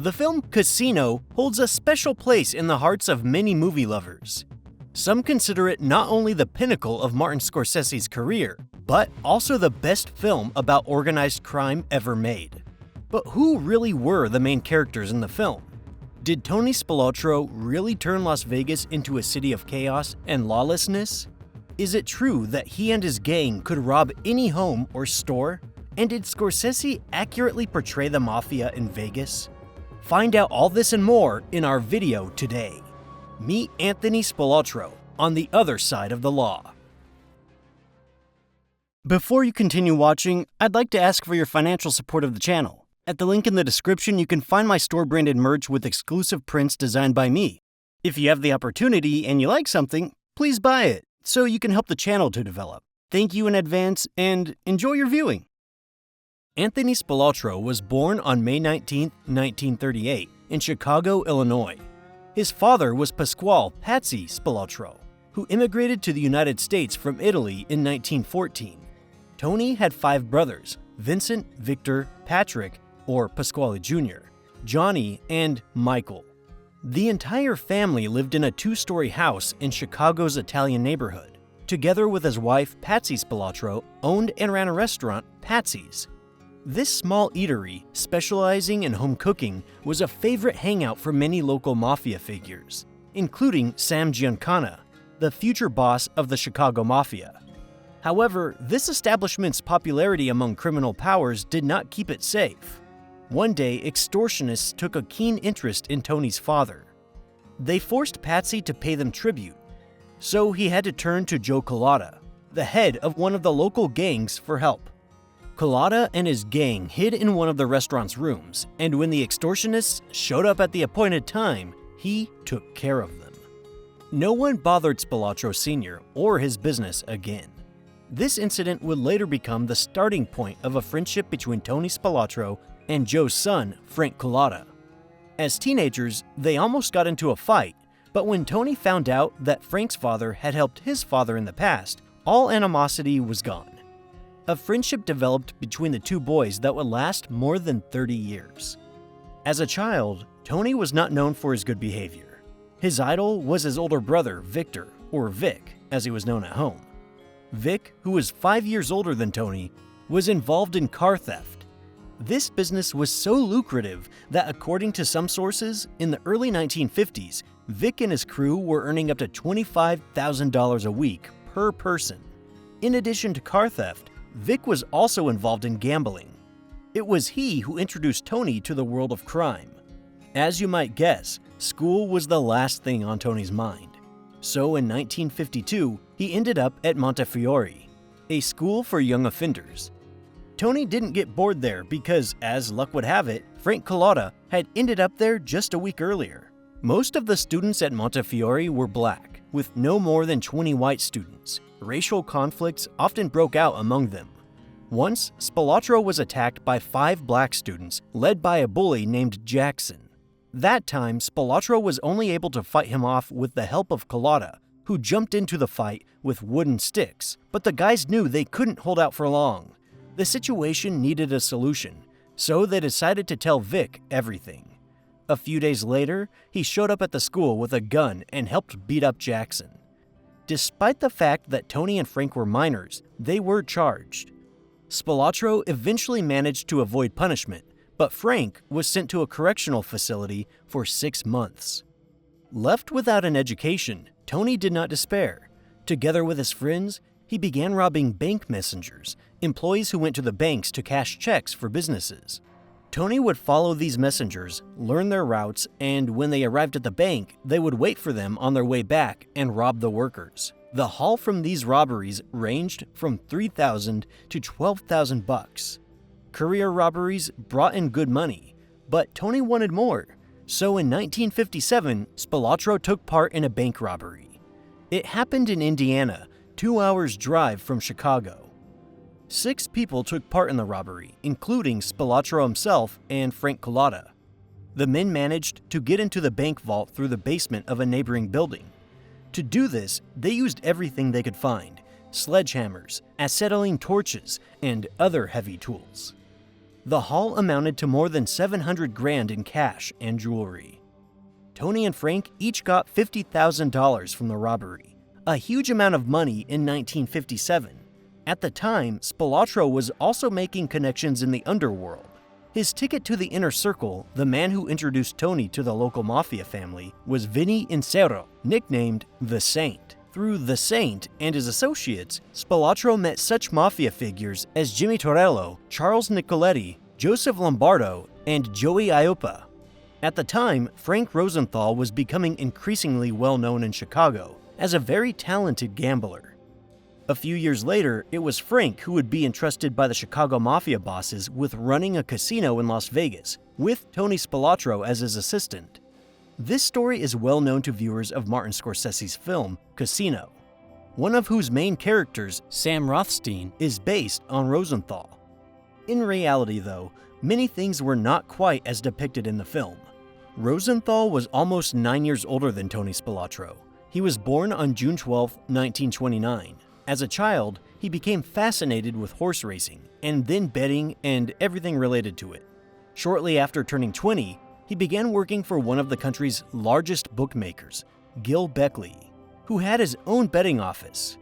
The film Casino holds a special place in the hearts of many movie lovers. Some consider it not only the pinnacle of Martin Scorsese's career, but also the best film about organized crime ever made. But who really were the main characters in the film? Did Tony Spilotro really turn Las Vegas into a city of chaos and lawlessness? Is it true that he and his gang could rob any home or store? And did Scorsese accurately portray the mafia in Vegas? Find out all this and more in our video today. Meet Anthony Spilotro on the other side of the law. Before you continue watching, I'd like to ask for your financial support of the channel. At the link in the description, you can find my store-branded merch with exclusive prints designed by me. If you have the opportunity and you like something, please buy it so you can help the channel to develop. Thank you in advance and enjoy your viewing. Anthony Spilotro was born on May 19, 1938 in Chicago, Illinois. His father was Pasquale "Patsy" Spilotro, who immigrated to the United States from Italy in 1914. Tony had 5 brothers: Vincent, Victor, Patrick, or Pasquale Jr., Johnny, and Michael. The entire family lived in a 2-story house in Chicago's Italian neighborhood. Together with his wife, Patsy Spilotro, owned and ran a restaurant, Patsy's. This small eatery, specializing in home cooking, was a favorite hangout for many local mafia figures, including Sam Giancana, the future boss of the Chicago Mafia. However, this establishment's popularity among criminal powers did not keep it safe. One day, extortionists took a keen interest in Tony's father. They forced Patsy to pay them tribute, so he had to turn to Joe Collada, the head of one of the local gangs, for help. Collada and his gang hid in one of the restaurant's rooms, and when the extortionists showed up at the appointed time, he took care of them. No one bothered Spilotro Sr. or his business again. This incident would later become the starting point of a friendship between Tony Spilotro and Joe's son, Frank Collada. As teenagers, they almost got into a fight, but when Tony found out that Frank's father had helped his father in the past, all animosity was gone. A friendship developed between the two boys that would last more than 30 years. As a child, Tony was not known for his good behavior. His idol was his older brother, Victor, or Vic, as he was known at home. Vic, who was 5 years older than Tony, was involved in car theft. This business was so lucrative that, according to some sources, in the early 1950s, Vic and his crew were earning up to $25,000 a week per person. In addition to car theft, Vic was also involved in gambling. It was he who introduced Tony to the world of crime. As you might guess, school was the last thing on Tony's mind. So in 1952, he ended up at Montefiore, a school for young offenders. Tony didn't get bored there because, as luck would have it, Frank Collada had ended up there just a week earlier. Most of the students at Montefiore were black, with no more than 20 white students. Racial conflicts often broke out among them. Once, Spelatro was attacked by 5 black students, led by a bully named Jackson. That time, Spelatro was only able to fight him off with the help of Collada, who jumped into the fight with wooden sticks, but the guys knew they couldn't hold out for long. The situation needed a solution, so they decided to tell Vic everything. A few days later, he showed up at the school with a gun and helped beat up Jackson. Despite the fact that Tony and Frank were minors, they were charged. Spelatro eventually managed to avoid punishment, but Frank was sent to a correctional facility for 6 months. Left without an education, Tony did not despair. Together with his friends, he began robbing bank messengers, employees who went to the banks to cash checks for businesses. Tony would follow these messengers, learn their routes, and when they arrived at the bank, they would wait for them on their way back and rob the workers. The haul from these robberies ranged from $3,000 to $12,000. Courier robberies brought in good money, but Tony wanted more. So in 1957, Spelatro took part in a bank robbery. It happened in Indiana, 2 hours' drive from Chicago. 6 people took part in the robbery, including Spelatro himself and Frank Collada. The men managed to get into the bank vault through the basement of a neighboring building. To do this, they used everything they could find: sledgehammers, acetylene torches, and other heavy tools. The haul amounted to more than 700 grand in cash and jewelry. Tony and Frank each got $50,000 from the robbery, a huge amount of money in 1957. At the time, Spelatro was also making connections in the underworld. His ticket to the inner circle, the man who introduced Tony to the local mafia family, was Vinny Insero, nicknamed The Saint. Through The Saint and his associates, Spelatro met such mafia figures as Jimmy Torello, Charles Nicoletti, Joseph Lombardo, and Joey Iopa. At the time, Frank Rosenthal was becoming increasingly well known in Chicago as a very talented gambler. A few years later, it was Frank who would be entrusted by the Chicago Mafia bosses with running a casino in Las Vegas, with Tony Spilotro as his assistant. This story is well known to viewers of Martin Scorsese's film, Casino, one of whose main characters, Sam Rothstein, is based on Rosenthal. In reality, though, many things were not quite as depicted in the film. Rosenthal was almost 9 years older than Tony Spilotro. He was born on June 12, 1929. As a child, he became fascinated with horse racing, and then betting and everything related to it. Shortly after turning 20, he began working for one of the country's largest bookmakers, Gil Beckley, who had his own betting office.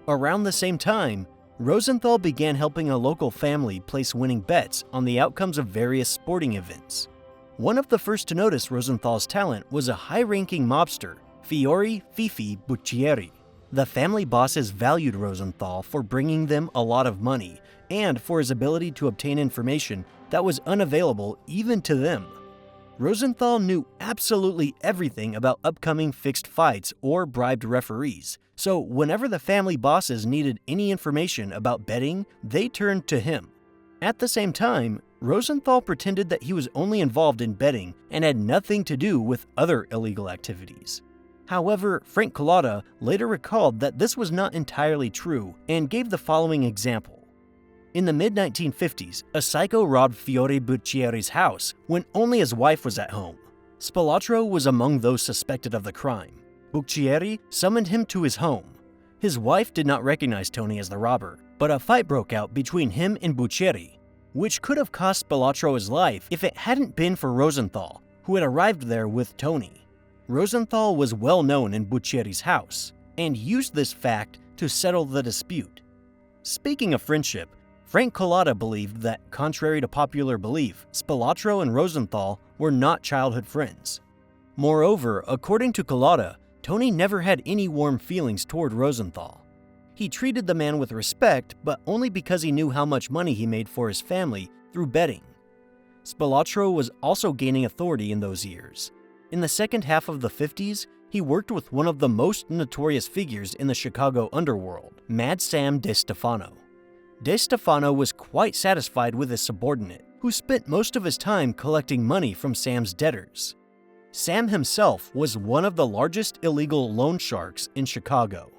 Around the same time, Rosenthal began helping a local family place winning bets on the outcomes of various sporting events. One of the first to notice Rosenthal's talent was a high-ranking mobster, Fiore Fifi Buccieri. The family bosses valued Rosenthal for bringing them a lot of money and for his ability to obtain information that was unavailable even to them. Rosenthal knew absolutely everything about upcoming fixed fights or bribed referees, so whenever the family bosses needed any information about betting, they turned to him. At the same time, Rosenthal pretended that he was only involved in betting and had nothing to do with other illegal activities. However, Frank Collada later recalled that this was not entirely true and gave the following example. In the mid-1950s, a psycho robbed Fiore Buccieri's house when only his wife was at home. Spelatro was among those suspected of the crime. Buccieri summoned him to his home. His wife did not recognize Tony as the robber, but a fight broke out between him and Buccieri, which could have cost Spelatro his life if it hadn't been for Rosenthal, who had arrived there with Tony. Rosenthal was well known in Buccieri's house, and used this fact to settle the dispute. Speaking of friendship, Frank Collada believed that, contrary to popular belief, Spelatro and Rosenthal were not childhood friends. Moreover, according to Collada, Tony never had any warm feelings toward Rosenthal. He treated the man with respect, but only because he knew how much money he made for his family through betting. Spelatro was also gaining authority in those years. In the second half of the 50s, he worked with one of the most notorious figures in the Chicago underworld, Mad Sam DeStefano. DeStefano was quite satisfied with his subordinate, who spent most of his time collecting money from Sam's debtors. Sam himself was one of the largest illegal loan sharks in Chicago.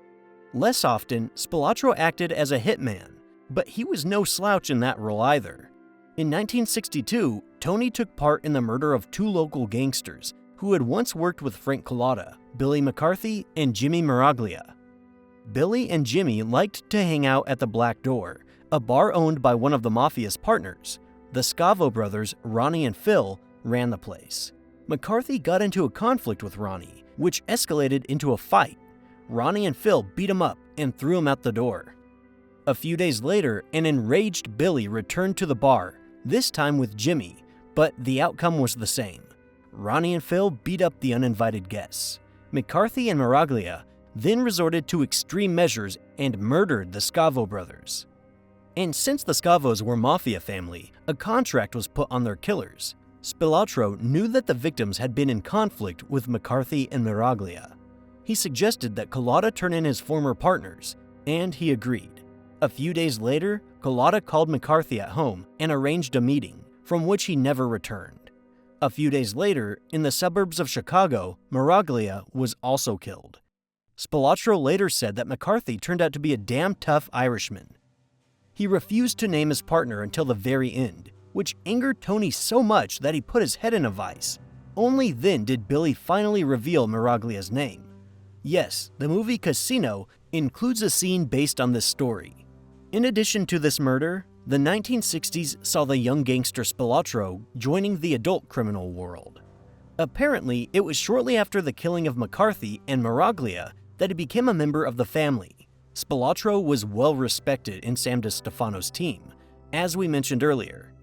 Less often, Spelatro acted as a hitman, but he was no slouch in that role either. In 1962, Tony took part in the murder of two local gangsters who had once worked with Frank Collada, Billy McCarthy and Jimmy Miraglia. Billy and Jimmy liked to hang out at the Black Door, a bar owned by one of the Mafia's partners. The Scavo brothers, Ronnie and Phil, ran the place. McCarthy got into a conflict with Ronnie, which escalated into a fight. Ronnie and Phil beat him up and threw him out the door. A few days later, an enraged Billy returned to the bar, this time with Jimmy, but the outcome was the same. Ronnie and Phil beat up the uninvited guests. McCarthy and Miraglia then resorted to extreme measures and murdered the Scavo brothers. And since the Scavos were mafia family, a contract was put on their killers. Spelatro knew that the victims had been in conflict with McCarthy and Miraglia. He suggested that Collada turn in his former partners, and he agreed. A few days later, Collada called McCarthy at home and arranged a meeting, from which he never returned. A few days later, in the suburbs of Chicago, Miraglia was also killed. Spelatro later said that McCarthy turned out to be a damn tough Irishman. He refused to name his partner until the very end, which angered Tony so much that he put his head in a vice. Only then did Billy finally reveal Miraglia's name. Yes, the movie Casino includes a scene based on this story. In addition to this murder, The 1960s saw the young gangster Spelatro joining the adult criminal world. Apparently, it was shortly after the killing of McCarthy and Miraglia that he became a member of the family. Spelatro was well respected in Sam DeStefano's team, as we mentioned earlier.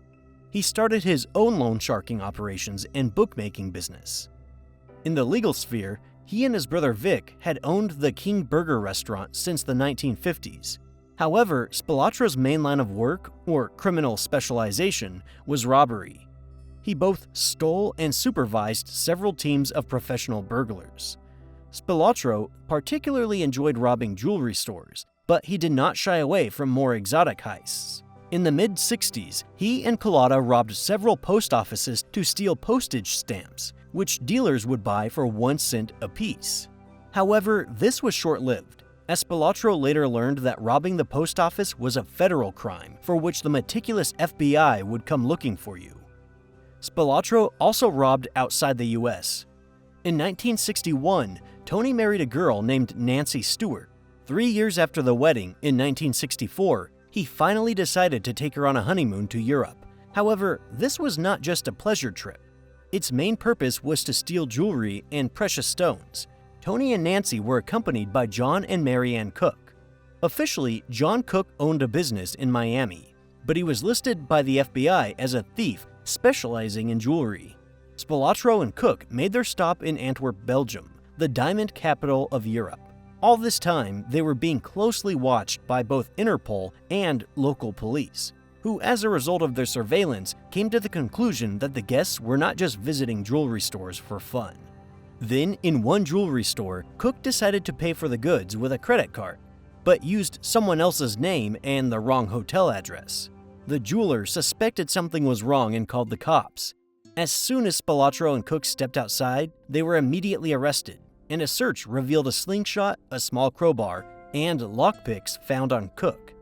He started his own loan sharking operations and bookmaking business. In the legal sphere, he and his brother Vic had owned the King Burger restaurant since the 1950s. However, Spilatro's main line of work, or criminal specialization, was robbery. He both stole and supervised several teams of professional burglars. Spilatro particularly enjoyed robbing jewelry stores, but he did not shy away from more exotic heists. In the mid-60s, he and Collada robbed several post offices to steal postage stamps, which dealers would buy for 1 cent apiece. However, this was short-lived, as Spilatro later learned that robbing the post office was a federal crime for which the meticulous FBI would come looking for you. Spilatro also robbed outside the US. In 1961, Tony married a girl named Nancy Stewart. 3 years after the wedding, in 1964, he finally decided to take her on a honeymoon to Europe. However, this was not just a pleasure trip. Its main purpose was to steal jewelry and precious stones. Tony and Nancy were accompanied by John and Mary Ann Cook. Officially, John Cook owned a business in Miami, but he was listed by the FBI as a thief specializing in jewelry. Spilatro and Cook made their stop in Antwerp, Belgium, the diamond capital of Europe. All this time, they were being closely watched by both Interpol and local police, who, as a result of their surveillance, came to the conclusion that the guests were not just visiting jewelry stores for fun. Then, in one jewelry store, Cook decided to pay for the goods with a credit card, but used someone else's name and the wrong hotel address. The jeweler suspected something was wrong and called the cops. As soon as Spilatro and Cook stepped outside, they were immediately arrested, and a search revealed a slingshot, a small crowbar, and lockpicks found on Cook.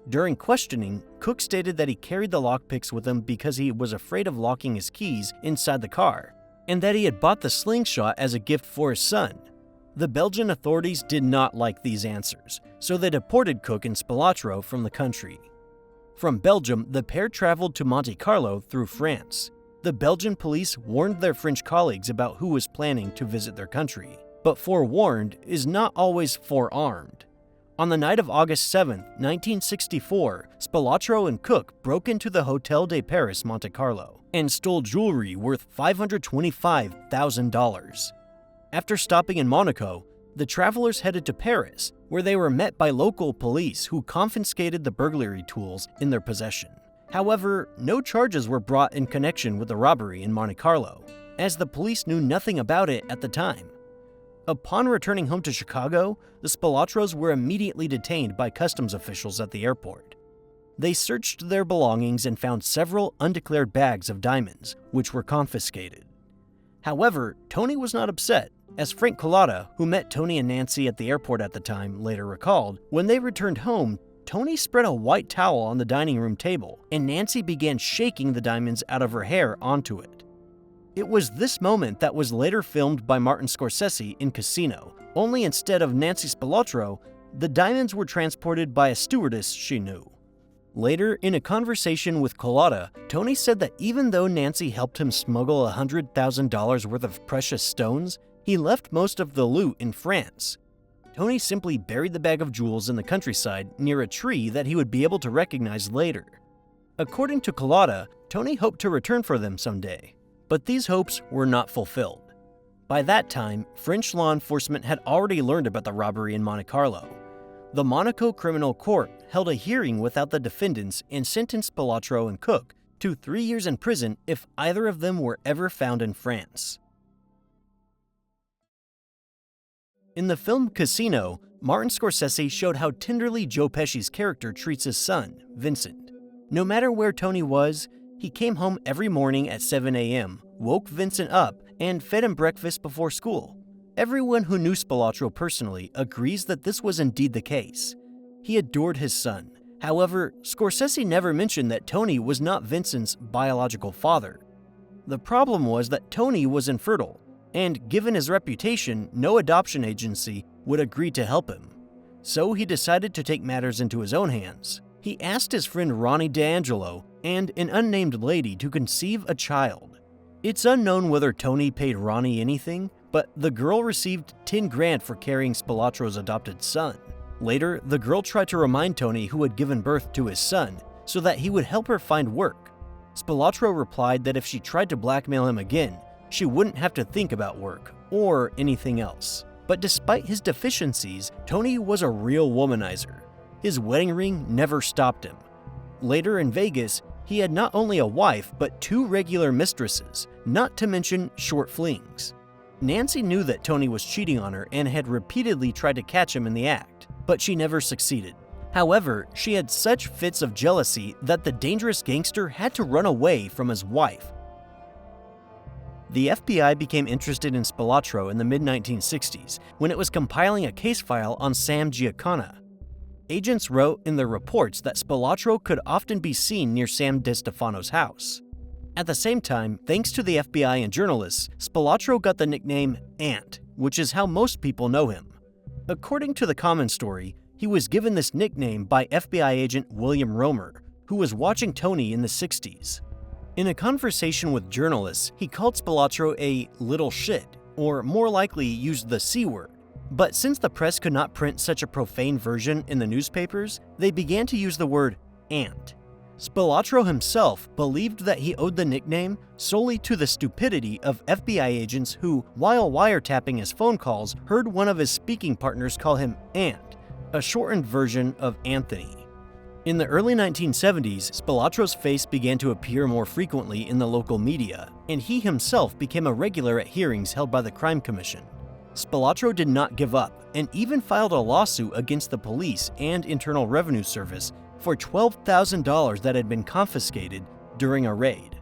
During questioning, Cook stated that he carried the lockpicks with him because he was afraid of locking his keys inside the car, and that he had bought the slingshot as a gift for his son. The Belgian authorities did not like these answers, so they deported Cook and Spilatro from the country. From Belgium, the pair traveled to Monte Carlo through France. The Belgian police warned their French colleagues about who was planning to visit their country, but forewarned is not always forearmed. On the night of August 7, 1964, Spilatro and Cook broke into the Hotel de Paris Monte Carlo and stole jewelry worth $525,000. After stopping in Monaco, the travelers headed to Paris, where they were met by local police who confiscated the burglary tools in their possession. However, no charges were brought in connection with the robbery in Monte Carlo, as the police knew nothing about it at the time. Upon returning home to Chicago, the Spilatros were immediately detained by customs officials at the airport. They searched their belongings and found several undeclared bags of diamonds, which were confiscated. However, Tony was not upset, as Frank Collada, who met Tony and Nancy at the airport at the time, later recalled, when they returned home, Tony spread a white towel on the dining room table, and Nancy began shaking the diamonds out of her hair onto it. It was this moment that was later filmed by Martin Scorsese in Casino, only instead of Nancy Spilotro, the diamonds were transported by a stewardess she knew. Later, in a conversation with Collada, Tony said that even though Nancy helped him smuggle $100,000 worth of precious stones, he left most of the loot in France. Tony simply buried the bag of jewels in the countryside near a tree that he would be able to recognize later. According to Collada, Tony hoped to return for them someday, but these hopes were not fulfilled. By that time, French law enforcement had already learned about the robbery in Monte Carlo. The Monaco Criminal Court held a hearing without the defendants and sentenced Spilatro and Cook to 3 years in prison if either of them were ever found in France. In the film Casino, Martin Scorsese showed how tenderly Joe Pesci's character treats his son, Vincent. No matter where Tony was, he came home every morning at 7 a.m., woke Vincent up, and fed him breakfast before school. Everyone who knew Spilatro personally agrees that this was indeed the case. He adored his son. However, Scorsese never mentioned that Tony was not Vincent's biological father. The problem was that Tony was infertile, and given his reputation, no adoption agency would agree to help him. So he decided to take matters into his own hands. He asked his friend Ronnie D'Angelo and an unnamed lady to conceive a child. It's unknown whether Tony paid Ronnie anything, but the girl received 10 grand for carrying Spilotro's adopted son. Later, the girl tried to remind Tony who had given birth to his son so that he would help her find work. Spilotro replied that if she tried to blackmail him again, she wouldn't have to think about work or anything else. But despite his deficiencies, Tony was a real womanizer. His wedding ring never stopped him. Later in Vegas, he had not only a wife, but 2 regular mistresses, not to mention short flings. Nancy knew that Tony was cheating on her and had repeatedly tried to catch him in the act, but she never succeeded. However, she had such fits of jealousy that the dangerous gangster had to run away from his wife. The FBI became interested in Spilotro in the mid-1960s when it was compiling a case file on Sam Giancana. Agents wrote in their reports that Spilotro could often be seen near Sam DeStefano's house. At the same time, thanks to the FBI and journalists, Spilotro got the nickname Ant, which is how most people know him. According to the common story, he was given this nickname by FBI agent William Romer, who was watching Tony in the 60s. In a conversation with journalists, he called Spilotro a little shit, or more likely used the C word. But since the press could not print such a profane version in the newspapers, they began to use the word ant. Spilotro himself believed that he owed the nickname solely to the stupidity of FBI agents who, while wiretapping his phone calls, heard one of his speaking partners call him Ant, a shortened version of Anthony. In the early 1970s, Spilotro's face began to appear more frequently in the local media, and he himself became a regular at hearings held by the Crime Commission. Spilotro did not give up and even filed a lawsuit against the police and Internal Revenue Service for $12,000 that had been confiscated during a raid.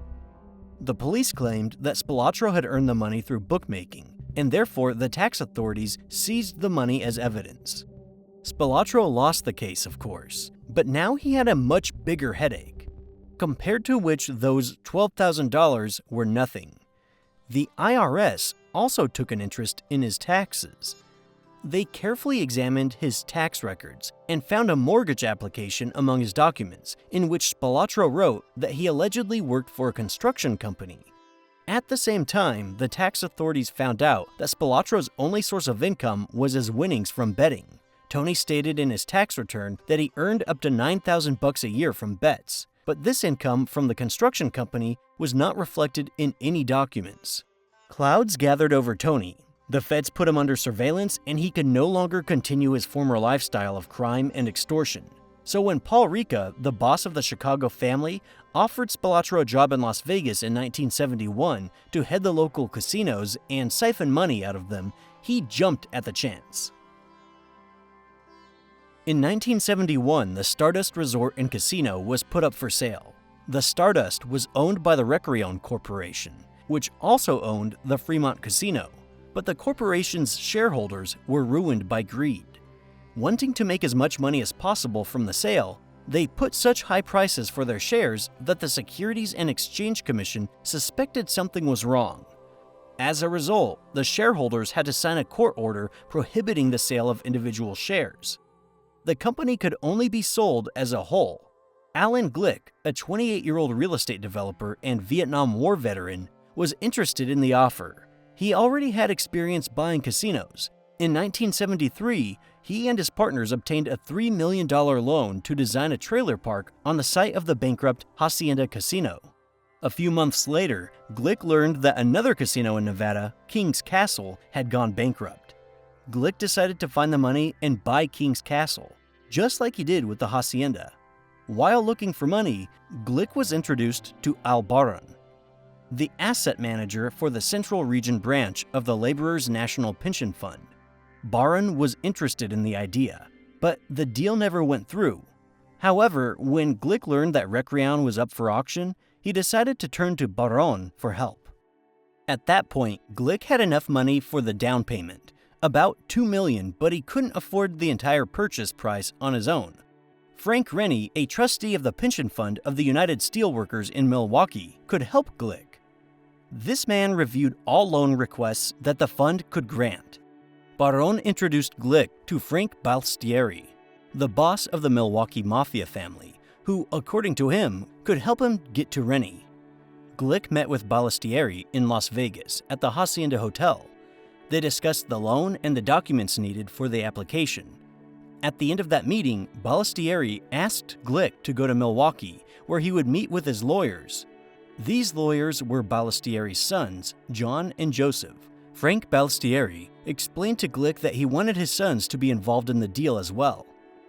The police claimed that Spilotro had earned the money through bookmaking, and therefore the tax authorities seized the money as evidence. Spilotro lost the case, of course, but now he had a much bigger headache, compared to which those $12,000 were nothing. The IRS also took an interest in his taxes. They carefully examined his tax records and found a mortgage application among his documents in which Spilotro wrote that he allegedly worked for a construction company. At the same time, the tax authorities found out that Spilotro's only source of income was his winnings from betting. Tony stated in his tax return that he earned up to $9,000 a year from bets, but this income from the construction company was not reflected in any documents. Clouds gathered over Tony. The feds put him under surveillance, and he could no longer continue his former lifestyle of crime and extortion. So when Paul Ricca, the boss of the Chicago family, offered Spilotro a job in Las Vegas in 1971 to head the local casinos and siphon money out of them, he jumped at the chance. In 1971, the Stardust Resort and Casino was put up for sale. The Stardust was owned by the Recreon Corporation, which also owned the Fremont Casino, but the corporation's shareholders were ruined by greed. Wanting to make as much money as possible from the sale, they put such high prices for their shares that the Securities and Exchange Commission suspected something was wrong. As a result, the shareholders had to sign a court order prohibiting the sale of individual shares. The company could only be sold as a whole. Alan Glick, a 28-year-old real estate developer and Vietnam War veteran, was interested in the offer. He already had experience buying casinos. In 1973, he and his partners obtained a $3 million loan to design a trailer park on the site of the bankrupt Hacienda Casino. A few months later, Glick learned that another casino in Nevada, King's Castle, had gone bankrupt. Glick decided to find the money and buy King's Castle, just like he did with the Hacienda. While looking for money, Glick was introduced to Al Baran, the asset manager for the Central Region branch of the Laborers' National Pension Fund. Baran was interested in the idea, but the deal never went through. However, when Glick learned that Recreon was up for auction, he decided to turn to Baran for help. At that point, Glick had enough money for the down payment, about $2 million, but he couldn't afford the entire purchase price on his own. Frank Rennie, a trustee of the pension fund of the United Steelworkers in Milwaukee, could help Glick. This man reviewed all loan requests that the fund could grant. Baron introduced Glick to Frank Balstieri. the boss of the Milwaukee Mafia family, who, according to him, could help him get to Rennie. Glick met with Balistieri in Las Vegas at the Hacienda Hotel. They discussed the loan and the documents needed for the application. At the end of that meeting, Balistieri asked Glick to go to Milwaukee, where he would meet with his lawyers. These lawyers were Balistieri's sons, John and Joseph. Frank Balistieri explained to Glick that he wanted his sons to be involved in the deal as well.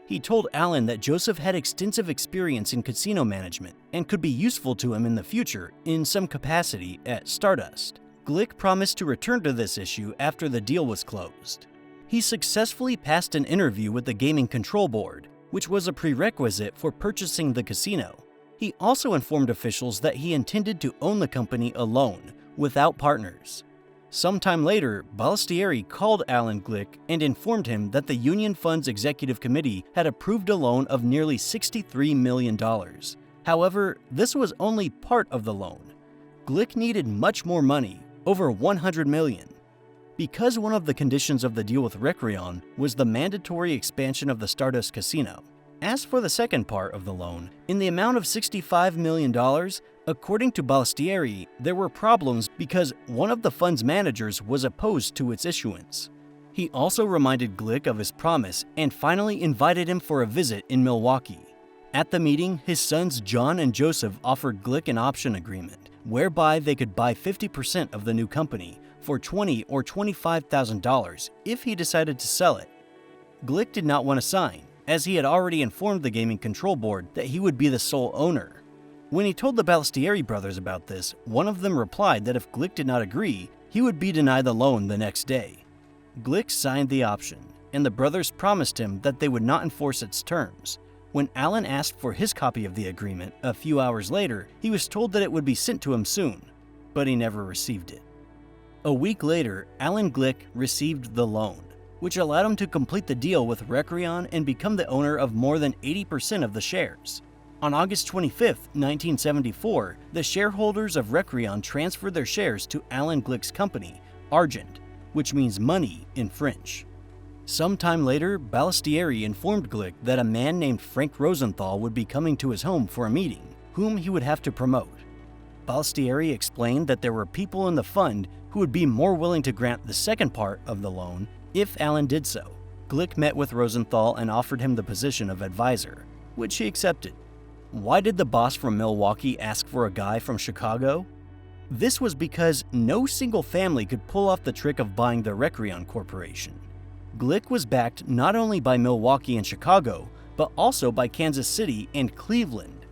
He told Allen that Joseph had extensive experience in casino management and could be useful to him in the future in some capacity at Stardust. Glick promised to return to this issue after the deal was closed. He successfully passed an interview with the Gaming Control Board, which was a prerequisite for purchasing the casino. He also informed officials that he intended to own the company alone, without partners. Sometime later, Balistieri called Alan Glick and informed him that the Union Fund's executive committee had approved a loan of nearly $63 million. However, this was only part of the loan. Glick needed much more money, over $100 million. Because one of the conditions of the deal with Recrion was the mandatory expansion of the Stardust Casino. As for the second part of the loan, in the amount of $65 million, according to Balistieri, there were problems because one of the fund's managers was opposed to its issuance. He also reminded Glick of his promise and finally invited him for a visit in Milwaukee. At the meeting, his sons John and Joseph offered Glick an option agreement, whereby they could buy 50% of the new company for $20,000 or $25,000 if he decided to sell it. Glick did not want to sign, as he had already informed the Gaming Control Board that he would be the sole owner. When he told the Balistieri brothers about this, one of them replied that if Glick did not agree, he would be denied the loan the next day. Glick signed the option, and the brothers promised him that they would not enforce its terms. When Allen asked for his copy of the agreement a few hours later, he was told that it would be sent to him soon, but he never received it. A week later, Alan Glick received the loan, which allowed him to complete the deal with Recrion and become the owner of more than 80% of the shares. On August 25, 1974, the shareholders of Recrion transferred their shares to Alan Glick's company, Argent, which means money in French. Sometime later, Balistieri informed Glick that a man named Frank Rosenthal would be coming to his home for a meeting, whom he would have to promote. Balistieri explained that there were people in the fund who would be more willing to grant the second part of the loan if Allen did so. Glick met with Rosenthal and offered him the position of advisor, which he accepted. Why did the boss from Milwaukee ask for a guy from Chicago? This was because no single family could pull off the trick of buying the Recrion Corporation. Glick was backed not only by Milwaukee and Chicago, but also by Kansas City and Cleveland.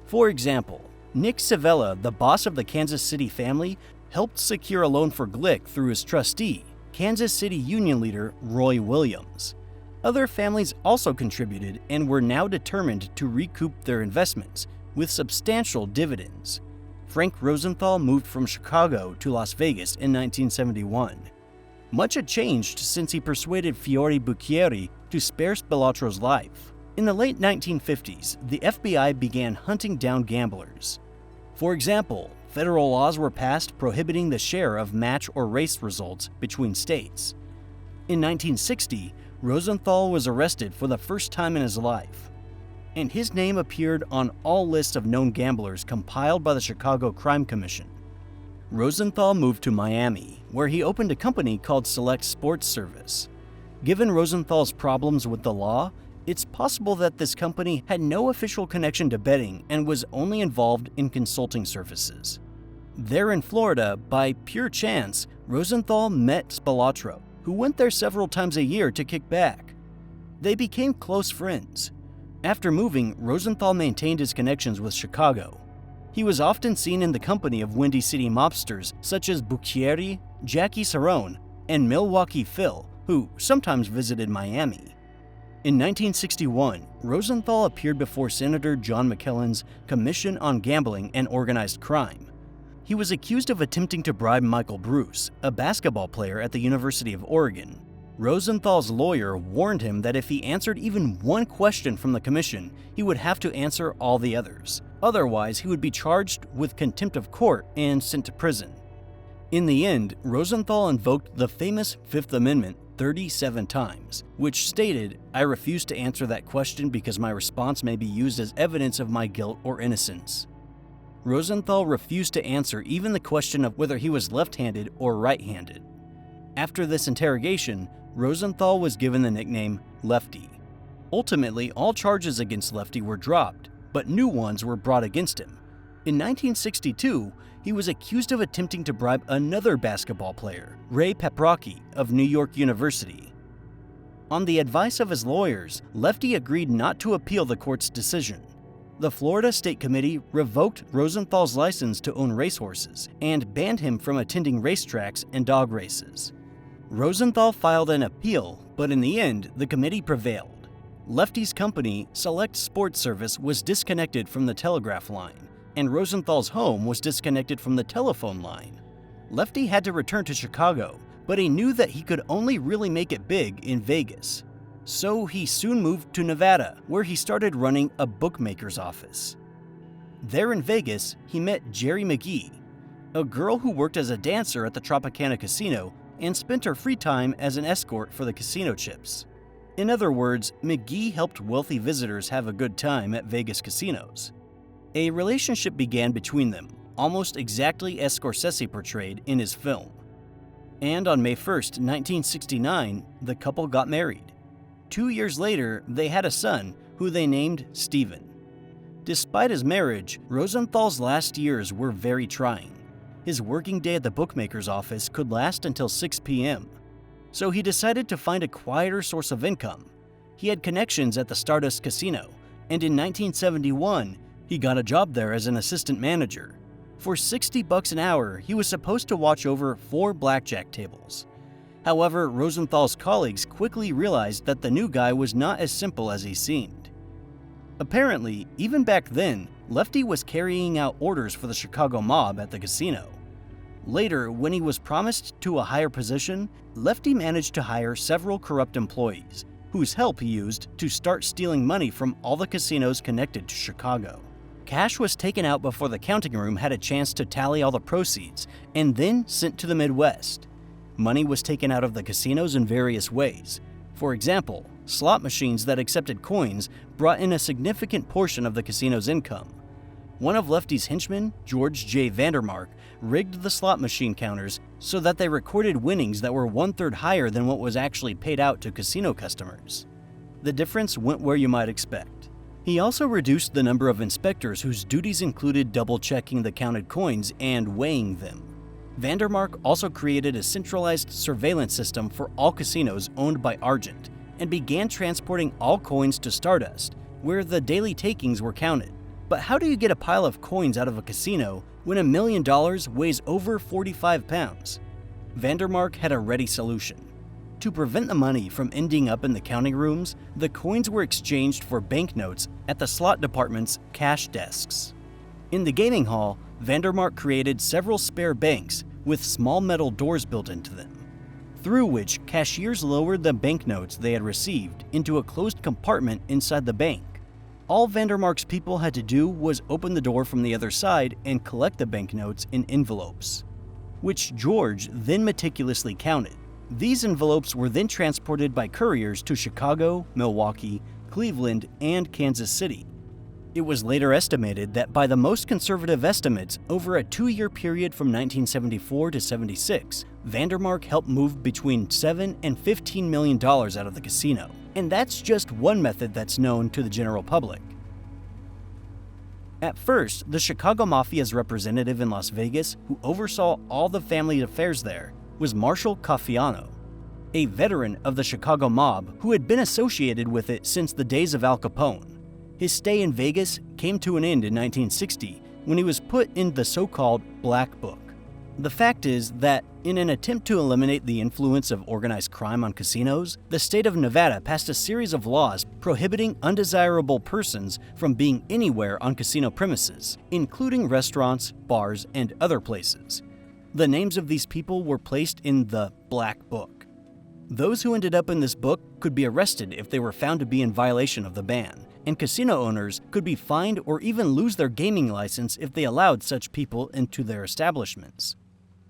For example, Nick Savella, the boss of the Kansas City family, helped secure a loan for Glick through his trustee, Kansas City Union leader Roy Williams. Other families also contributed and were now determined to recoup their investments with substantial dividends. Frank Rosenthal moved from Chicago to Las Vegas in 1971. Much had changed since he persuaded Fiore Bucchieri to spare Spilotro's life. In the late 1950s, the FBI began hunting down gamblers. For example, federal laws were passed prohibiting the share of match or race results between states. In 1960, Rosenthal was arrested for the first time in his life, and his name appeared on all lists of known gamblers compiled by the Chicago Crime Commission. Rosenthal moved to Miami, where he opened a company called Select Sports Service. Given Rosenthal's problems with the law, it's possible that this company had no official connection to betting and was only involved in consulting services. There in Florida, by pure chance, Rosenthal met Spelatro, who went there several times a year to kick back. They became close friends. After moving, Rosenthal maintained his connections with Chicago. He was often seen in the company of Windy City mobsters such as Bucchieri, Jackie Cerrone, and Milwaukee Phil, who sometimes visited Miami. In 1961, Rosenthal appeared before Senator John McKellen's Commission on Gambling and Organized Crime. He was accused of attempting to bribe Michael Bruce, a basketball player at the University of Oregon. Rosenthal's lawyer warned him that if he answered even one question from the commission, he would have to answer all the others. Otherwise, he would be charged with contempt of court and sent to prison. In the end, Rosenthal invoked the famous Fifth Amendment, 37 times, which stated, "I refuse to answer that question because my response may be used as evidence of my guilt or innocence." Rosenthal refused to answer even the question of whether he was left-handed or right-handed. After this interrogation, Rosenthal was given the nickname Lefty. Ultimately, all charges against Lefty were dropped, but new ones were brought against him. In 1962, he was accused of attempting to bribe another basketball player, Ray Paprocki of New York University. On the advice of his lawyers, Lefty agreed not to appeal the court's decision. The Florida State Committee revoked Rosenthal's license to own racehorses and banned him from attending racetracks and dog races. Rosenthal filed an appeal, but in the end, the committee prevailed. Lefty's company, Select Sports Service, was disconnected from the telegraph line, and Rosenthal's home was disconnected from the telephone line. Lefty had to return to Chicago, but he knew that he could only really make it big in Vegas. So he soon moved to Nevada, where he started running a bookmaker's office. There in Vegas, he met Jerry McGee, a girl who worked as a dancer at the Tropicana Casino and spent her free time as an escort for the casino chips. In other words, McGee helped wealthy visitors have a good time at Vegas casinos. A relationship began between them, almost exactly as Scorsese portrayed in his film. And on May 1st, 1969, the couple got married. 2 years later, they had a son, who they named Steven. Despite his marriage, Rosenthal's last years were very trying. His working day at the bookmaker's office could last until 6 p.m., so he decided to find a quieter source of income. He had connections at the Stardust Casino, and in 1971, he got a job there as an assistant manager. For $60 an hour, he was supposed to watch over 4 blackjack tables. However, Rosenthal's colleagues quickly realized that the new guy was not as simple as he seemed. Apparently, even back then, Lefty was carrying out orders for the Chicago mob at the casino. Later, when he was promised to a higher position, Lefty managed to hire several corrupt employees, whose help he used to start stealing money from all the casinos connected to Chicago. Cash was taken out before the counting room had a chance to tally all the proceeds, and then sent to the Midwest. Money was taken out of the casinos in various ways. For example, slot machines that accepted coins brought in a significant portion of the casino's income. One of Lefty's henchmen, George J. Vandermark, rigged the slot machine counters so that they recorded winnings that were 1/3 higher than what was actually paid out to casino customers. The difference went where you might expect. He also reduced the number of inspectors whose duties included double-checking the counted coins and weighing them. Vandermark also created a centralized surveillance system for all casinos owned by Argent and began transporting all coins to Stardust, where the daily takings were counted. But how do you get a pile of coins out of a casino when $1 million weighs over 45 pounds? Vandermark had a ready solution. To prevent the money from ending up in the counting rooms, the coins were exchanged for banknotes at the slot department's cash desks. In the gaming hall, Vandermark created several spare banks with small metal doors built into them, through which cashiers lowered the banknotes they had received into a closed compartment inside the bank. All Vandermark's people had to do was open the door from the other side and collect the banknotes in envelopes, which George then meticulously counted. These envelopes were then transported by couriers to Chicago, Milwaukee, Cleveland, and Kansas City. It was later estimated that by the most conservative estimates, over a 2-year period from 1974 to 76, Vandermark helped move between $7 and $15 million out of the casino. And that's just one method that's known to the general public. At first, the Chicago Mafia's representative in Las Vegas, who oversaw all the family affairs there, was Marshall Caffiano, a veteran of the Chicago mob who had been associated with it since the days of Al Capone. His stay in Vegas came to an end in 1960 when he was put in the so-called Black Book. The fact is that, in an attempt to eliminate the influence of organized crime on casinos, the state of Nevada passed a series of laws prohibiting undesirable persons from being anywhere on casino premises, including restaurants, bars, and other places. The names of these people were placed in the Black Book. Those who ended up in this book could be arrested if they were found to be in violation of the ban, and casino owners could be fined or even lose their gaming license if they allowed such people into their establishments.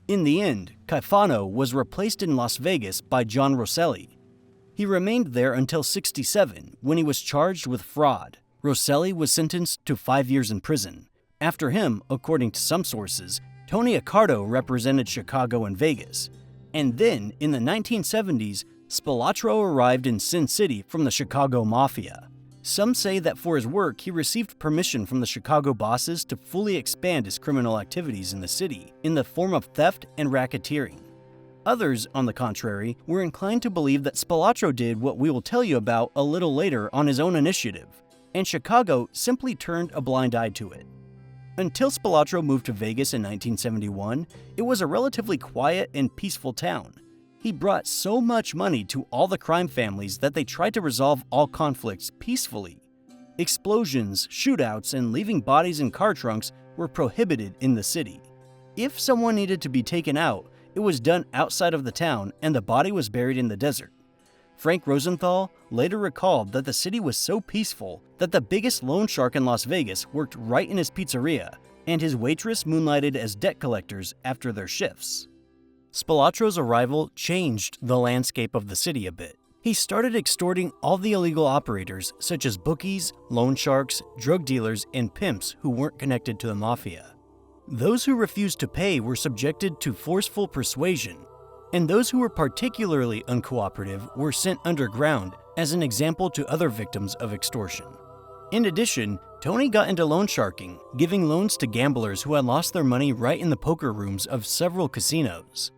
In the end, Caifano was replaced in Las Vegas by John Rosselli. He remained there until '67, when he was charged with fraud. Rosselli was sentenced to 5 years in prison. After him, according to some sources, Tony Accardo represented Chicago and Vegas. And then, in the 1970s, Spelatro arrived in Sin City from the Chicago Mafia. Some say that for his work, he received permission from the Chicago bosses to fully expand his criminal activities in the city in the form of theft and racketeering. Others, on the contrary, were inclined to believe that Spelatro did what we will tell you about a little later on his own initiative, and Chicago simply turned a blind eye to it. Until Spelatro moved to Vegas in 1971, it was a relatively quiet and peaceful town. He brought so much money to all the crime families that they tried to resolve all conflicts peacefully. Explosions, shootouts, and leaving bodies in car trunks were prohibited in the city. If someone needed to be taken out, it was done outside of the town and the body was buried in the desert. Frank Rosenthal later recalled that the city was so peaceful that the biggest loan shark in Las Vegas worked right in his pizzeria, and his waitress moonlighted as debt collectors after their shifts. Spelatro's arrival changed the landscape of the city a bit. He started extorting all the illegal operators, such as bookies, loan sharks, drug dealers, and pimps who weren't connected to the mafia. Those who refused to pay were subjected to forceful persuasion, and those who were particularly uncooperative were sent underground as an example to other victims of extortion. In addition, Tony got into loan sharking, giving loans to gamblers who had lost their money right in the poker rooms of several casinos.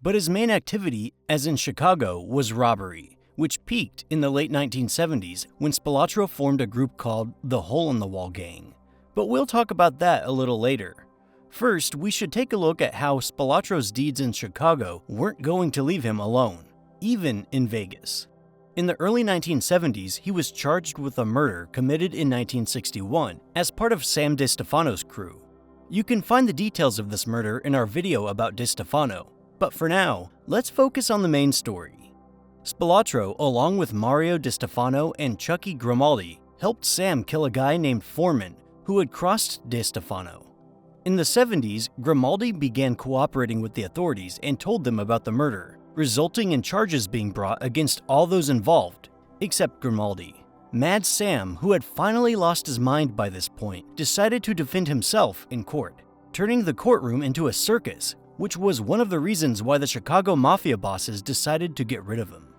But his main activity, as in Chicago, was robbery, which peaked in the late 1970s when Spelatro formed a group called the Hole in the Wall Gang. But we'll talk about that a little later. First, we should take a look at how Spelatro's deeds in Chicago weren't going to leave him alone, even in Vegas. In the early 1970s, he was charged with a murder committed in 1961 as part of Sam DeStefano's crew. You can find the details of this murder in our video about DeStefano, but for now, let's focus on the main story. Spelatro, along with Mario DeStefano and Chucky Grimaldi, helped Sam kill a guy named Foreman who had crossed DeStefano. In the 70s, Grimaldi began cooperating with the authorities and told them about the murder, resulting in charges being brought against all those involved, except Grimaldi. Mad Sam, who had finally lost his mind by this point, decided to defend himself in court, turning the courtroom into a circus, which was one of the reasons why the Chicago Mafia bosses decided to get rid of him.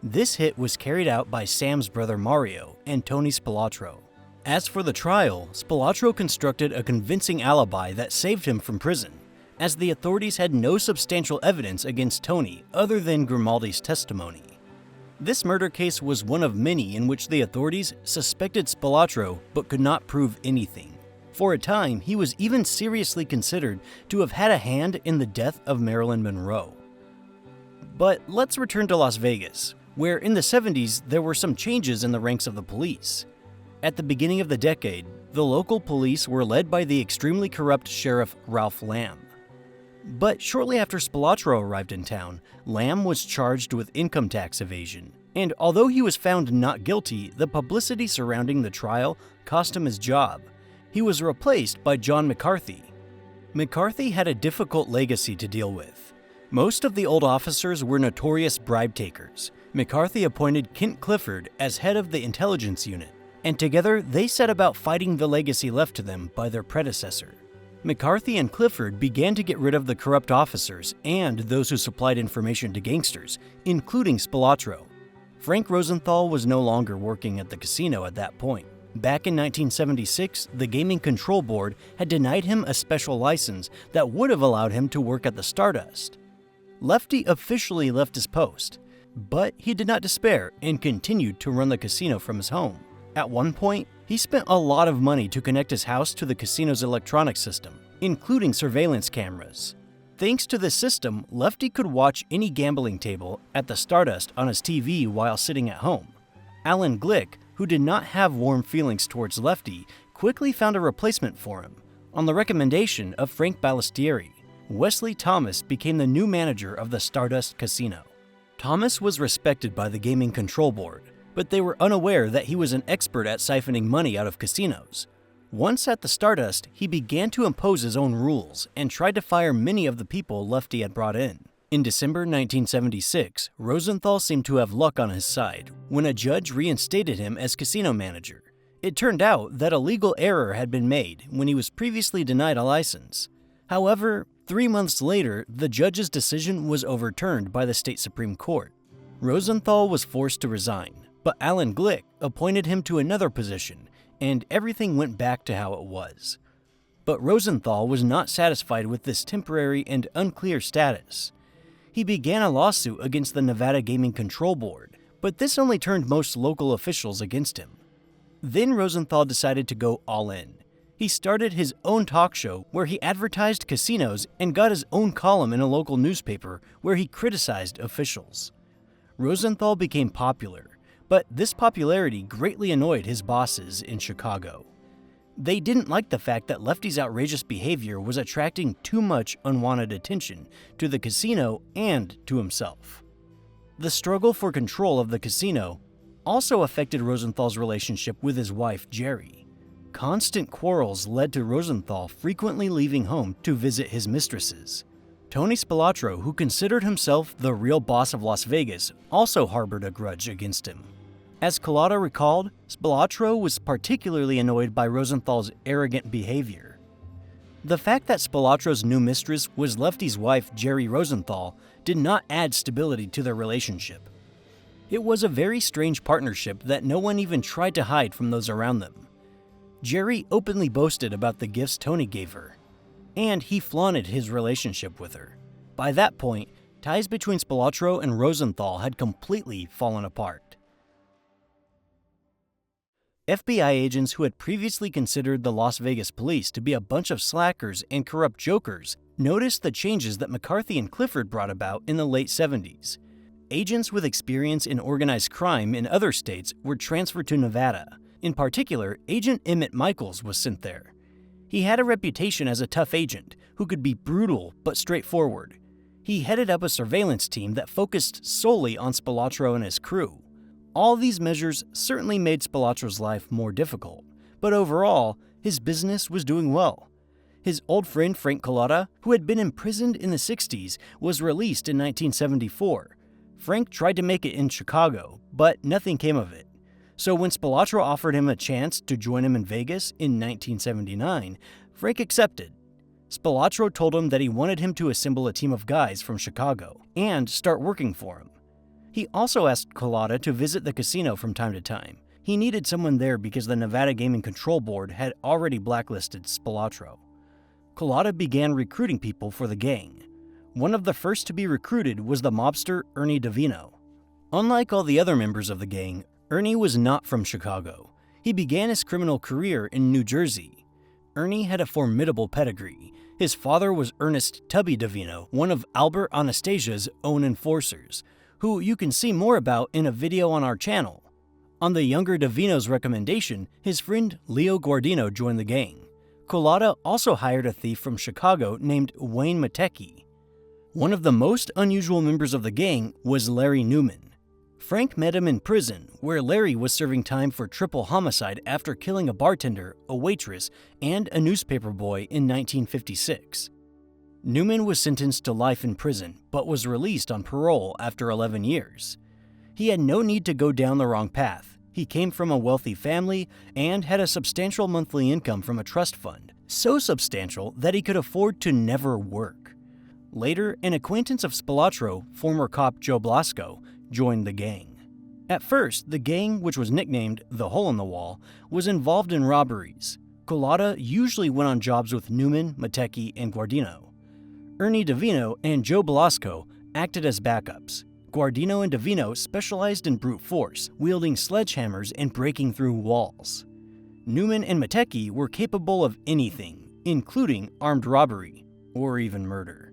This hit was carried out by Sam's brother Mario and Tony Spilotro. As for the trial, Spelatro constructed a convincing alibi that saved him from prison, as the authorities had no substantial evidence against Tony other than Grimaldi's testimony. This murder case was one of many in which the authorities suspected Spelatro but could not prove anything. For a time, he was even seriously considered to have had a hand in the death of Marilyn Monroe. But let's return to Las Vegas, where in the 70s there were some changes in the ranks of the police. At the beginning of the decade, the local police were led by the extremely corrupt Sheriff Ralph Lamb. But shortly after Spelatro arrived in town, Lamb was charged with income tax evasion, and although he was found not guilty, the publicity surrounding the trial cost him his job. He was replaced by John McCarthy. McCarthy had a difficult legacy to deal with. Most of the old officers were notorious bribe takers. McCarthy appointed Kent Clifford as head of the intelligence unit, and together they set about fighting the legacy left to them by their predecessor. McCarthy and Clifford began to get rid of the corrupt officers and those who supplied information to gangsters, including Spelatro. Frank Rosenthal was no longer working at the casino at that point. Back in 1976, the Gaming Control Board had denied him a special license that would have allowed him to work at the Stardust. Lefty officially left his post, but he did not despair and continued to run the casino from his home. At one point, he spent a lot of money to connect his house to the casino's electronic system, including surveillance cameras. Thanks to this system, Lefty could watch any gambling table at the Stardust on his TV while sitting at home. Alan Glick, who did not have warm feelings towards Lefty, quickly found a replacement for him. On the recommendation of Frank Balistieri, Wesley Thomas became the new manager of the Stardust Casino. Thomas was respected by the Gaming Control Board, but they were unaware that he was an expert at siphoning money out of casinos. Once at the Stardust, he began to impose his own rules and tried to fire many of the people Lefty had brought in. In December 1976, Rosenthal seemed to have luck on his side when a judge reinstated him as casino manager. It turned out that a legal error had been made when he was previously denied a license. However, 3 months later, the judge's decision was overturned by the state Supreme Court. Rosenthal was forced to resign, but Alan Glick appointed him to another position, and everything went back to how it was. But Rosenthal was not satisfied with this temporary and unclear status. He began a lawsuit against the Nevada Gaming Control Board, but this only turned most local officials against him. Then Rosenthal decided to go all in. He started his own talk show where he advertised casinos and got his own column in a local newspaper where he criticized officials. Rosenthal became popular, but this popularity greatly annoyed his bosses in Chicago. They didn't like the fact that Lefty's outrageous behavior was attracting too much unwanted attention to the casino and to himself. The struggle for control of the casino also affected Rosenthal's relationship with his wife, Jerry. Constant quarrels led to Rosenthal frequently leaving home to visit his mistresses. Tony Spilotro, who considered himself the real boss of Las Vegas, also harbored a grudge against him. As Collada recalled, Spelatro was particularly annoyed by Rosenthal's arrogant behavior. The fact that Spilotro's new mistress was Lefty's wife, Jerry Rosenthal, did not add stability to their relationship. It was a very strange partnership that no one even tried to hide from those around them. Jerry openly boasted about the gifts Tony gave her, and he flaunted his relationship with her. By that point, ties between Spilotro and Rosenthal had completely fallen apart. FBI agents who had previously considered the Las Vegas police to be a bunch of slackers and corrupt jokers noticed the changes that McCarthy and Clifford brought about in the late 70s. Agents with experience in organized crime in other states were transferred to Nevada. In particular, Agent Emmett Michaels was sent there. He had a reputation as a tough agent who could be brutal but straightforward. He headed up a surveillance team that focused solely on Spilotro and his crew. All these measures certainly made Spilotro's life more difficult, but overall, his business was doing well. His old friend Frank Collada, who had been imprisoned in the 60s, was released in 1974. Frank tried to make it in Chicago, but nothing came of it. So when Spilotro offered him a chance to join him in Vegas in 1979, Frank accepted. Spilotro told him that he wanted him to assemble a team of guys from Chicago and start working for him. He also asked Collada to visit the casino from time to time. He needed someone there because the Nevada Gaming Control Board had already blacklisted Spilotro. Collada began recruiting people for the gang. One of the first to be recruited was the mobster Ernie Davino. Unlike all the other members of the gang, Ernie was not from Chicago. He began his criminal career in New Jersey. Ernie had a formidable pedigree. His father was Ernest Tubby Davino, one of Albert Anastasia's own enforcers, who you can see more about in a video on our channel. On the younger Davino's recommendation, his friend Leo Guardino joined the gang. Collada also hired a thief from Chicago named Wayne Matecki. One of the most unusual members of the gang was Larry Newman. Frank met him in prison, where Larry was serving time for triple homicide after killing a bartender, a waitress, and a newspaper boy in 1956. Newman was sentenced to life in prison, but was released on parole after 11 years. He had no need to go down the wrong path. He came from a wealthy family and had a substantial monthly income from a trust fund, so substantial that he could afford to never work. Later, an acquaintance of Spelatro, former cop Joe Blasco, joined the gang. At first, the gang, which was nicknamed the Hole in the Wall, was involved in robberies. Collada usually went on jobs with Newman, Matecki, and Guardino. Ernie Davino and Joe Blasco acted as backups. Guardino and Davino specialized in brute force, wielding sledgehammers and breaking through walls. Newman and Matecki were capable of anything, including armed robbery, or even murder.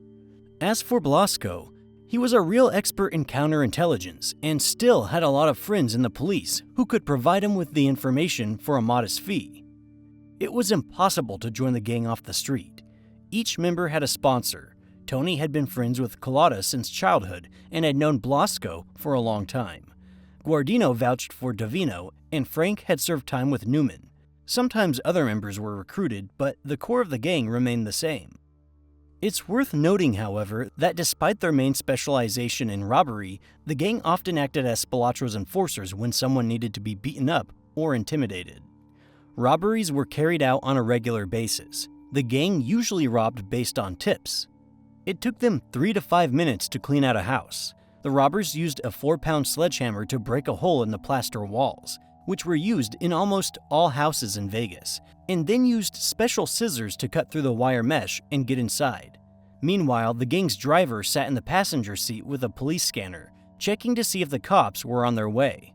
As for Blasco, he was a real expert in counterintelligence and still had a lot of friends in the police who could provide him with the information for a modest fee. It was impossible to join the gang off the street. Each member had a sponsor. Tony had been friends with Collada since childhood and had known Blasco for a long time. Guardino vouched for Davino, and Frank had served time with Newman. Sometimes other members were recruited, but the core of the gang remained the same. It's worth noting, however, that despite their main specialization in robbery, the gang often acted as Spilotro's enforcers when someone needed to be beaten up or intimidated. Robberies were carried out on a regular basis. The gang usually robbed based on tips. It took them 3 to 5 minutes to clean out a house. The robbers used a 4-pound sledgehammer to break a hole in the plaster walls, which were used in almost all houses in Vegas, and then used special scissors to cut through the wire mesh and get inside. Meanwhile, the gang's driver sat in the passenger seat with a police scanner, checking to see if the cops were on their way.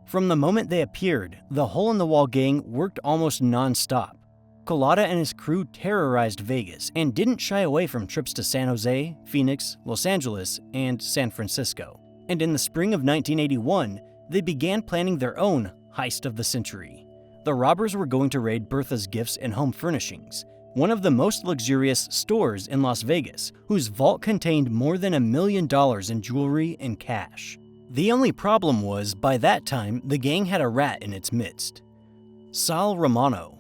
From the moment they appeared, the hole-in-the-wall gang worked almost non-stop. Collada and his crew terrorized Vegas and didn't shy away from trips to San Jose, Phoenix, Los Angeles, and San Francisco. And in the spring of 1981, they began planning their own heist of the century. The robbers were going to raid Bertha's Gifts and Home Furnishings, one of the most luxurious stores in Las Vegas, whose vault contained more than $1 million in jewelry and cash. The only problem was, by that time, the gang had a rat in its midst. Sal Romano.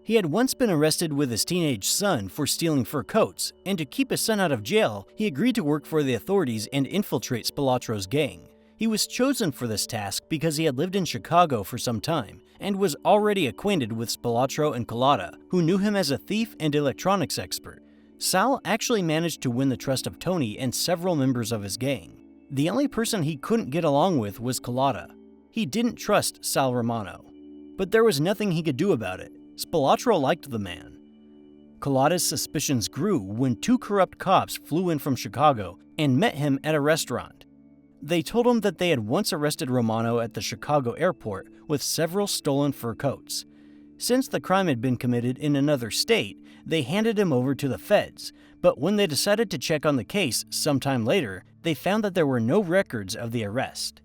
He had once been arrested with his teenage son for stealing fur coats, and to keep his son out of jail, he agreed to work for the authorities and infiltrate Spilotro's gang. He was chosen for this task because he had lived in Chicago for some time and was already acquainted with Spilotro and Collada, who knew him as a thief and electronics expert. Sal actually managed to win the trust of Tony and several members of his gang. The only person he couldn't get along with was Collada. He didn't trust Sal Romano, but there was nothing he could do about it. Spilotro liked the man. Collada's suspicions grew when 2 corrupt cops flew in from Chicago and met him at a restaurant. They told him that they had once arrested Romano at the Chicago airport with several stolen fur coats. Since the crime had been committed in another state, they handed him over to the feds, but when they decided to check on the case sometime later, they found that there were no records of the arrest.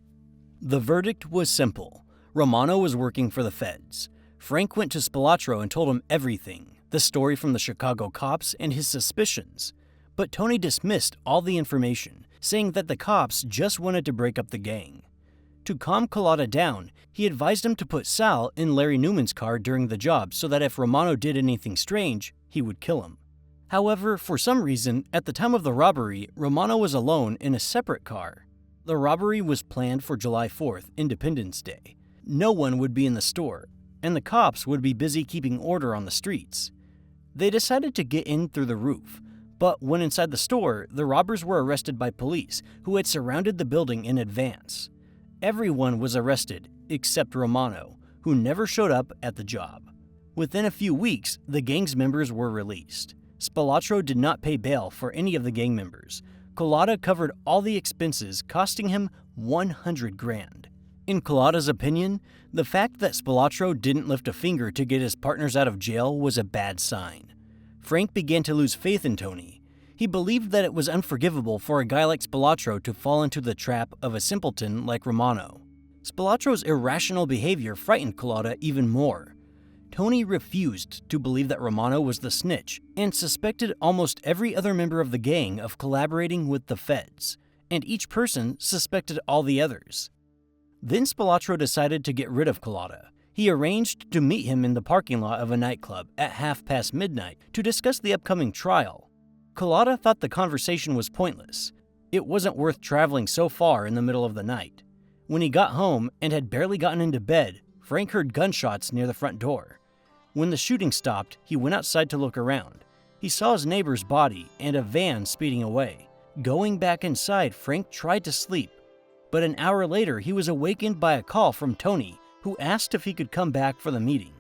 The verdict was simple. Romano was working for the feds. Frank went to Spilotro and told him everything, the story from the Chicago cops and his suspicions. But Tony dismissed all the information, saying that the cops just wanted to break up the gang. To calm Collada down, he advised him to put Sal in Larry Newman's car during the job so that if Romano did anything strange, he would kill him. However, for some reason, at the time of the robbery, Romano was alone in a separate car. The robbery was planned for July 4th, Independence Day. No one would be in the store, and the cops would be busy keeping order on the streets. They decided to get in through the roof, but when inside the store, the robbers were arrested by police who had surrounded the building in advance. Everyone was arrested except Romano, who never showed up at the job. Within a few weeks, the gang's members were released. Spilotro did not pay bail for any of the gang members. Collada covered all the expenses, costing him $100,000. In Collada's opinion, the fact that Spilotro didn't lift a finger to get his partners out of jail was a bad sign. Frank began to lose faith in Tony. He believed that it was unforgivable for a guy like Spilotro to fall into the trap of a simpleton like Romano. Spilotro's irrational behavior frightened Collada even more. Tony refused to believe that Romano was the snitch and suspected almost every other member of the gang of collaborating with the feds, and each person suspected all the others. Then Spilotro decided to get rid of Collada. He arranged to meet him in the parking lot of a nightclub at midnight to discuss the upcoming trial. Collada thought the conversation was pointless. It wasn't worth traveling so far in the middle of the night. When he got home and had barely gotten into bed, Frank heard gunshots near the front door. When the shooting stopped, he went outside to look around. He saw his neighbor's body and a van speeding away. Going back inside, Frank tried to sleep, but an hour later he was awakened by a call from Tony, who asked if he could come back for the meeting.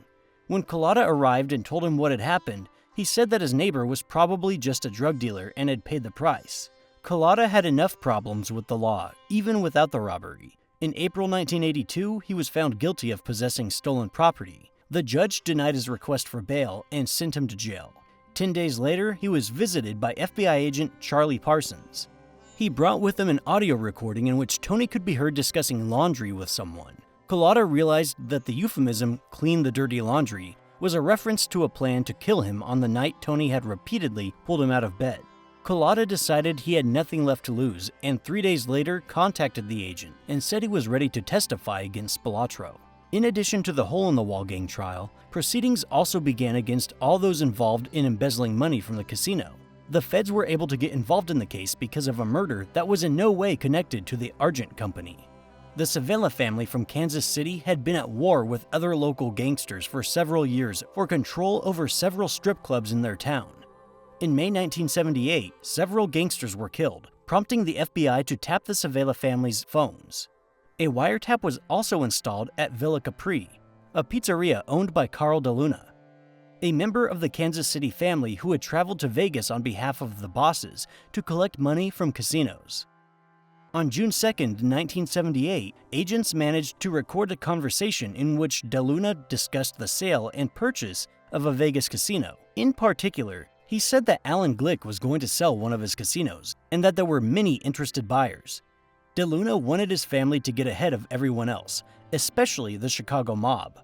When Collada arrived and told him what had happened, he said that his neighbor was probably just a drug dealer and had paid the price. Collada had enough problems with the law, even without the robbery. In April 1982, he was found guilty of possessing stolen property. The judge denied his request for bail and sent him to jail. 10 days later, he was visited by FBI agent Charlie Parsons. He brought with him an audio recording in which Tony could be heard discussing laundry with someone. Collada realized that the euphemism, "clean the dirty laundry," was a reference to a plan to kill him on the night Tony had repeatedly pulled him out of bed. Collada decided he had nothing left to lose, and 3 days later contacted the agent and said he was ready to testify against Spilotro. In addition to the hole-in-the-wall gang trial, proceedings also began against all those involved in embezzling money from the casino. The feds were able to get involved in the case because of a murder that was in no way connected to the Argent Company. The Spilotro family from Kansas City had been at war with other local gangsters for several years for control over several strip clubs in their town. In May 1978, several gangsters were killed, prompting the FBI to tap the Spilotro family's phones. A wiretap was also installed at Villa Capri, a pizzeria owned by Carl DeLuna, a member of the Kansas City family who had traveled to Vegas on behalf of the bosses to collect money from casinos. On June 2, 1978, agents managed to record a conversation in which DeLuna discussed the sale and purchase of a Vegas casino. In particular, he said that Alan Glick was going to sell one of his casinos and that there were many interested buyers. DeLuna wanted his family to get ahead of everyone else, especially the Chicago mob.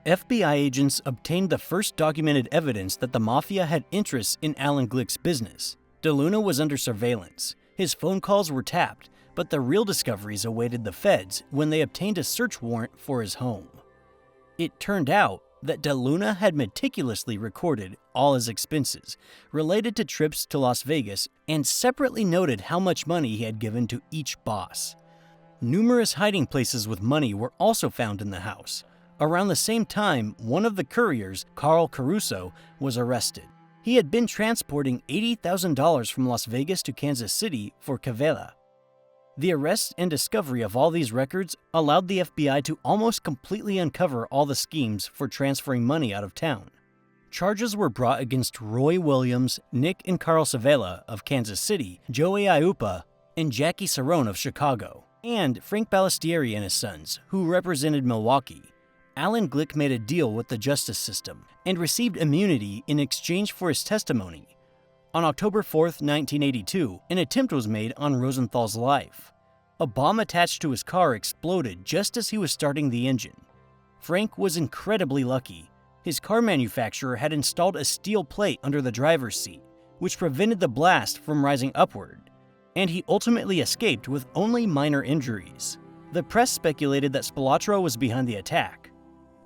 FBI agents obtained the first documented evidence that the Mafia had interests in Alan Glick's business. DeLuna was under surveillance. His phone calls were tapped, but the real discoveries awaited the feds when they obtained a search warrant for his home. It turned out that DeLuna had meticulously recorded all his expenses related to trips to Las Vegas and separately noted how much money he had given to each boss. Numerous hiding places with money were also found in the house. Around the same time, one of the couriers, Carl Caruso, was arrested. He had been transporting $80,000 from Las Vegas to Kansas City for Cavella. The arrest and discovery of all these records allowed the FBI to almost completely uncover all the schemes for transferring money out of town. Charges were brought against Roy Williams, Nick and Carl Cavella of Kansas City, Joey Aiuppa, and Jackie Cerrone of Chicago, and Frank Balistieri and his sons, who represented Milwaukee. Alan Glick made a deal with the justice system and received immunity in exchange for his testimony. On October 4, 1982, an attempt was made on Rosenthal's life. A bomb attached to his car exploded just as he was starting the engine. Frank was incredibly lucky. His car manufacturer had installed a steel plate under the driver's seat, which prevented the blast from rising upward, and he ultimately escaped with only minor injuries. The press speculated that Spelatro was behind the attack,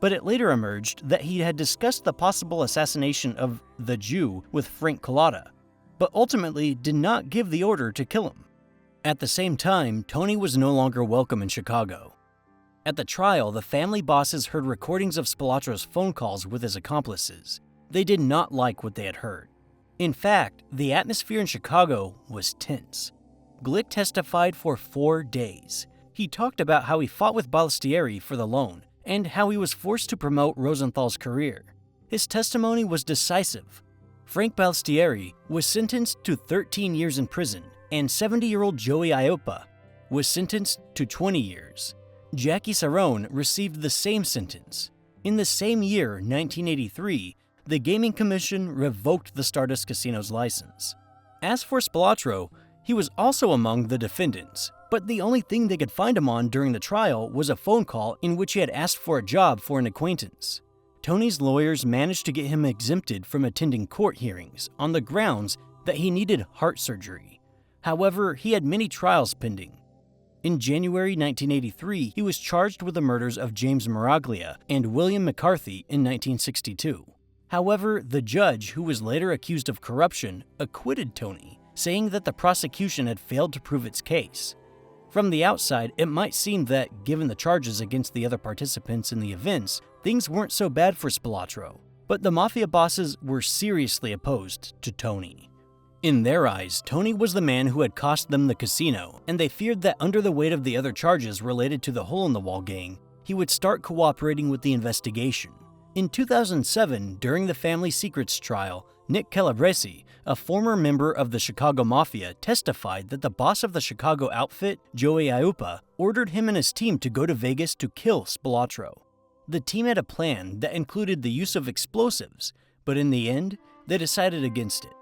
but it later emerged that he had discussed the possible assassination of the Jew with Frank Collada, but ultimately did not give the order to kill him. At the same time, Tony was no longer welcome in Chicago. At the trial, the family bosses heard recordings of Spilotro's phone calls with his accomplices. They did not like what they had heard. In fact, the atmosphere in Chicago was tense. Glick testified for 4 days. He talked about how he fought with Balistieri for the loan, and how he was forced to promote Rosenthal's career. His testimony was decisive. Frank Balistieri was sentenced to 13 years in prison, and 70-year-old Joey Aiuppa was sentenced to 20 years. Jackie Cerrone received the same sentence. In the same year, 1983, the Gaming Commission revoked the Stardust Casino's license. As for Spelatro, he was also among the defendants, but the only thing they could find him on during the trial was a phone call in which he had asked for a job for an acquaintance. Tony's lawyers managed to get him exempted from attending court hearings on the grounds that he needed heart surgery. However, he had many trials pending. In January 1983, he was charged with the murders of James Miraglia and William McCarthy in 1962. However, the judge, who was later accused of corruption, acquitted Tony, saying that the prosecution had failed to prove its case. From the outside, it might seem that, given the charges against the other participants in the events, things weren't so bad for Spelatro, but the Mafia bosses were seriously opposed to Tony. In their eyes, Tony was the man who had cost them the casino, and they feared that under the weight of the other charges related to the hole-in-the-wall gang, he would start cooperating with the investigation. In 2007, during the Family Secrets trial, Nick Calabrese, a former member of the Chicago Mafia, testified that the boss of the Chicago outfit, Joey Aiuppa, ordered him and his team to go to Vegas to kill Spelatro. The team had a plan that included the use of explosives, but in the end, they decided against it.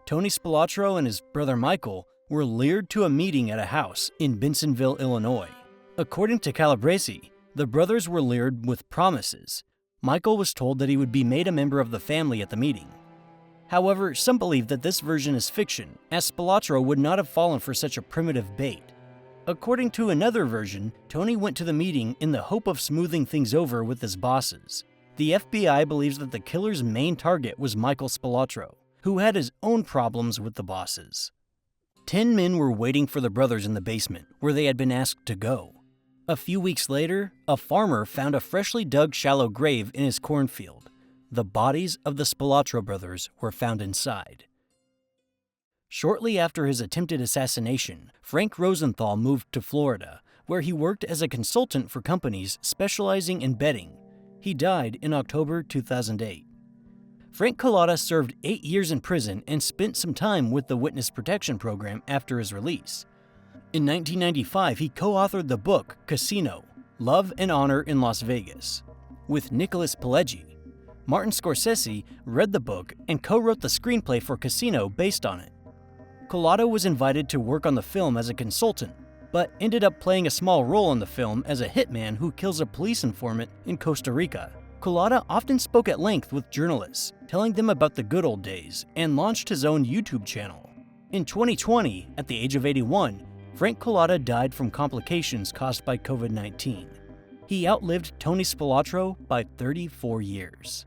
Tony Spilotro and his brother Michael were lured to a meeting at a house in Bensonville, Illinois. According to Calabrese, the brothers were lured with promises. Michael was told that he would be made a member of the family at the meeting. However, some believe that this version is fiction, as Spelatro would not have fallen for such a primitive bait. According to another version, Tony went to the meeting in the hope of smoothing things over with his bosses. The FBI believes that the killer's main target was Michael Spelatro, who had his own problems with the bosses. 10 men were waiting for the brothers in the basement, where they had been asked to go. A few weeks later, a farmer found a freshly dug shallow grave in his cornfield. The bodies of the Spelatro brothers were found inside. Shortly after his attempted assassination, Frank Rosenthal moved to Florida, where he worked as a consultant for companies specializing in betting. He died in October 2008. Frank Rosenthal served 8 years in prison and spent some time with the Witness Protection Program after his release. In 1995, he co-authored the book Casino: Love and Honor in Las Vegas with Nicholas Pileggi. Martin Scorsese read the book and co-wrote the screenplay for Casino based on it. Rosenthal was invited to work on the film as a consultant, but ended up playing a small role in the film as a hitman who kills a police informant in Costa Rica. Rosenthal often spoke at length with journalists, telling them about the good old days, and launched his own YouTube channel. In 2020, at the age of 81, Frank Rosenthal died from complications caused by COVID-19. He outlived Tony Spilotro by 34 years.